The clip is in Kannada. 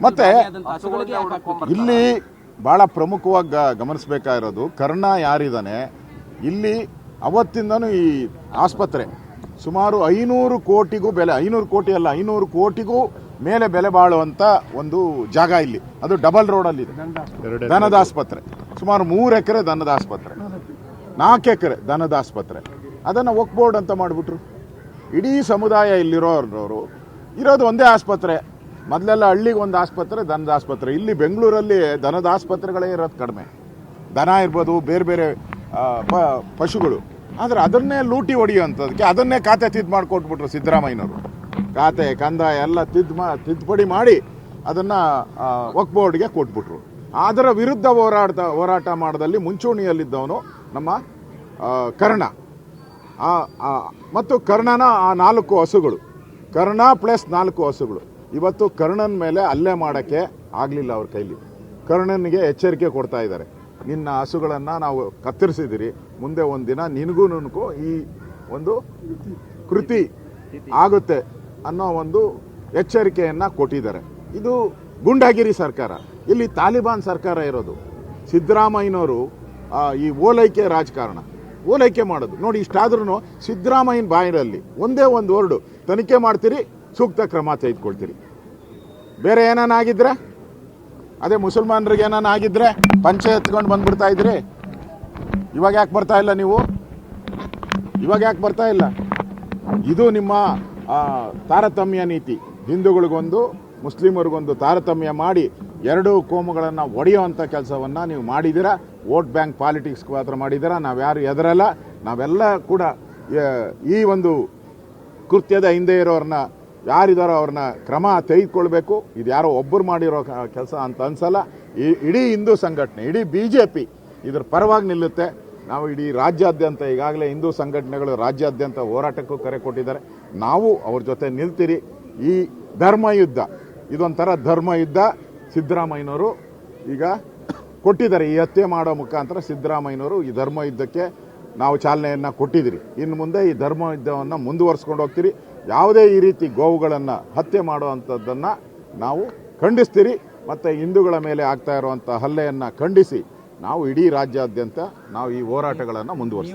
ಮತ್ತೆ ಇಲ್ಲಿ ಬಹಳ ಪ್ರಮುಖವಾಗಿ ಗಮನಿಸಬೇಕಾಗಿರೋದು ಕರ್ಣ ಯಾರಿದ್ದಾನೆ ಇಲ್ಲಿ ಅವತ್ತಿಂದನೂ ಈ ಆಸ್ಪತ್ರೆ ಸುಮಾರು 500 ಕೋಟಿಗೂ ಬೆಲೆ 500 ಕೋಟಿ ಅಲ್ಲ 500 ಕೋಟಿಗೂ ಮೇಲೆ ಬೆಲೆ ಬಾಳುವಂತ ಒಂದು ಜಾಗ ಇಲ್ಲಿ ಅದು ಡಬಲ್ ರೋಡಲ್ಲಿ ಇದೆ. ದನದ ಆಸ್ಪತ್ರೆ ಸುಮಾರು 3 ಎಕರೆ ದನದ ಆಸ್ಪತ್ರೆ 4 ಎಕರೆ ದನದ ಆಸ್ಪತ್ರೆ ಅದನ್ನು ವಕ್ಫ್ ಬೋರ್ಡ್ ಅಂತ ಮಾಡಿಬಿಟ್ರು. ಇಡೀ ಸಮುದಾಯ ಇಲ್ಲಿರೋರು ಇರೋದು ಒಂದೇ ಆಸ್ಪತ್ರೆ. ಮೊದಲೆಲ್ಲ ಹಳ್ಳಿಗೆ ಒಂದು ಆಸ್ಪತ್ರೆ ದನದ ಆಸ್ಪತ್ರೆ. ಇಲ್ಲಿ ಬೆಂಗಳೂರಲ್ಲಿ ದನದ ಆಸ್ಪತ್ರೆಗಳೇ ಇರೋದು ಕಡಿಮೆ. ದನ ಇರ್ಬೋದು ಬೇರೆ ಬೇರೆ ಪಶುಗಳು. ಆದರೆ ಅದನ್ನೇ ಲೂಟಿ ಹೊಡೆಯುವಂಥದಕ್ಕೆ ಅದನ್ನೇ ಖಾತೆ ತಿದ್ದು ಮಾಡಿಕೊಟ್ಬಿಟ್ರು ಸಿದ್ದರಾಮಯ್ಯನವರು. ಖಾತೆ ಕಂದಾಯ ಎಲ್ಲ ತಿದ್ದುಪಡಿ ಮಾಡಿ ಅದನ್ನು ವಕ್ಫ್ ಬೋರ್ಡ್ಗೆ ಕೊಟ್ಬಿಟ್ರು. ಅದರ ವಿರುದ್ಧ ಹೋರಾಟ ಮಾಡೋದಲ್ಲಿ ಮುಂಚೂಣಿಯಲ್ಲಿದ್ದವನು ನಮ್ಮ ಕರ್ಣ ಮತ್ತು ಕರ್ಣನ ಆ 4 ಹಸುಗಳು ಕರ್ಣ ಪ್ಲಸ್ 4 ಹಸುಗಳು ಇವತ್ತು ಕರ್ಣನ ಮೇಲೆ ಹಲ್ಲೆ ಮಾಡೋಕ್ಕೆ ಆಗಲಿಲ್ಲ ಅವ್ರ ಕೈಲಿ. ಕರ್ಣನಿಗೆ ಎಚ್ಚರಿಕೆ ಕೊಡ್ತಾ ಇದ್ದಾರೆ, ನಿನ್ನ ಹಸುಗಳನ್ನು ನಾವು ಕತ್ತರಿಸಿದಿರಿ, ಮುಂದೆ ಒಂದು ದಿನ ನಿನಗೂ ಈ ಒಂದು ಕೃತಿ ಆಗುತ್ತೆ ಅನ್ನೋ ಒಂದು ಎಚ್ಚರಿಕೆಯನ್ನು ಕೊಟ್ಟಿದ್ದಾರೆ. ಇದು ಗುಂಡಾಗಿರಿ ಸರ್ಕಾರ. ಇಲ್ಲಿ ತಾಲಿಬಾನ್ ಸರ್ಕಾರ ಇರೋದು. ಸಿದ್ದರಾಮಯ್ಯನವರು ಈ ಓಲೈಕೆ ರಾಜಕಾರಣ ಓಲೈಕೆ ಮಾಡೋದು ನೋಡಿ. ಇಷ್ಟಾದ್ರೂ ಸಿದ್ದರಾಮಯ್ಯನ ಬಾಯಿನಲ್ಲಿ ಒಂದೇ ಒಂದು ವರ್ಡು, ತನಿಖೆ ಮಾಡ್ತೀರಿ, ಸೂಕ್ತ ಕ್ರಮ ತೆಗೆದುಕೊಳ್ತೀರಿ. ಬೇರೆ ಏನಾಗಿದ್ರೆ ಅದೇ ಮುಸಲ್ಮಾನರಿಗೆ ಏನಾಗಿದ್ರೆ ಪಂಚೆ ಎತ್ಕೊಂಡು ಬಂದ್ಬಿಡ್ತಾ ಇದ್ರಿ. ಇವಾಗ ಯಾಕೆ ಬರ್ತಾ ಇಲ್ಲ ನೀವು? ಇವಾಗ ಯಾಕೆ ಬರ್ತಾ ಇಲ್ಲ? ಇದು ನಿಮ್ಮ ತಾರತಮ್ಯ ನೀತಿ. ಹಿಂದೂಗಳಿಗೊಂದು ಮುಸ್ಲಿಮರಿಗೊಂದು ತಾರತಮ್ಯ ಮಾಡಿ 2 ಕೋಮುಗಳನ್ನು ಒಡೆಯುವಂಥ ಕೆಲಸವನ್ನು ನೀವು ಮಾಡಿದ್ದೀರಾ. ವೋಟ್ ಬ್ಯಾಂಕ್ ಪಾಲಿಟಿಕ್ಸ್ ಮಾತ್ರ ಮಾಡಿದ್ದೀರಾ. ನಾವ್ಯಾರು ಎದರಲ್ಲ. ನಾವೆಲ್ಲ ಕೂಡ ಈ ಒಂದು ಕೃತ್ಯದ ಹಿಂದೆ ಇರೋರನ್ನ ಯಾರಿದಾರೋ ಅವ್ರನ್ನ ಕ್ರಮ ತೆಗೆದುಕೊಳ್ಬೇಕು. ಇದು ಯಾರೋ ಒಬ್ಬರು ಮಾಡಿರೋ ಕೆಲಸ ಅಂತ ಅನ್ಸಲ್ಲ. ಇಡೀ ಹಿಂದೂ ಸಂಘಟನೆ, ಇಡೀ BJP ಇದ್ರ ಪರವಾಗಿ ನಿಲ್ಲುತ್ತೆ. ನಾವು ಇಡೀ ರಾಜ್ಯಾದ್ಯಂತ ಈಗಾಗಲೇ ಹಿಂದೂ ಸಂಘಟನೆಗಳು ರಾಜ್ಯಾದ್ಯಂತ ಹೋರಾಟಕ್ಕೂ ಕರೆ ಕೊಟ್ಟಿದ್ದಾರೆ. ನಾವು ಅವ್ರ ಜೊತೆ ನಿಲ್ತೀರಿ. ಈ ಧರ್ಮಯುದ್ಧ ಇದೊಂಥರ ಧರ್ಮಯುದ್ಧ ಸಿದ್ದರಾಮಯ್ಯನವರು ಈಗ ಕೊಟ್ಟಿದ್ದಾರೆ. ಈ ಹತ್ಯೆ ಮಾಡೋ ಮುಖಾಂತರ ಸಿದ್ದರಾಮಯ್ಯನವರು ಈ ಧರ್ಮಯುದ್ಧಕ್ಕೆ ನಾವು ಚಾಲನೆಯನ್ನು ಕೊಟ್ಟಿದ್ದೀರಿ. ಇನ್ನು ಮುಂದೆ ಈ ಧರ್ಮಯುದ್ಧವನ್ನು ಮುಂದುವರಿಸ್ಕೊಂಡು ಹೋಗ್ತೀರಿ. ಯಾವುದೇ ಈ ರೀತಿ ಗೋವುಗಳನ್ನು ಹತ್ಯೆ ಮಾಡುವಂಥದ್ದನ್ನು ನಾವು ಖಂಡಿಸ್ತೀರಿ. ಮತ್ತು ಹಿಂದೂಗಳ ಮೇಲೆ ಆಗ್ತಾ ಇರುವಂಥ ಹಲ್ಲೆಯನ್ನು ಖಂಡಿಸಿ ನಾವು ಇಡೀ ರಾಜ್ಯಾದ್ಯಂತ ನಾವು ಈ ಹೋರಾಟಗಳನ್ನು ಮುಂದುವರಿಸ್ತೀವಿ.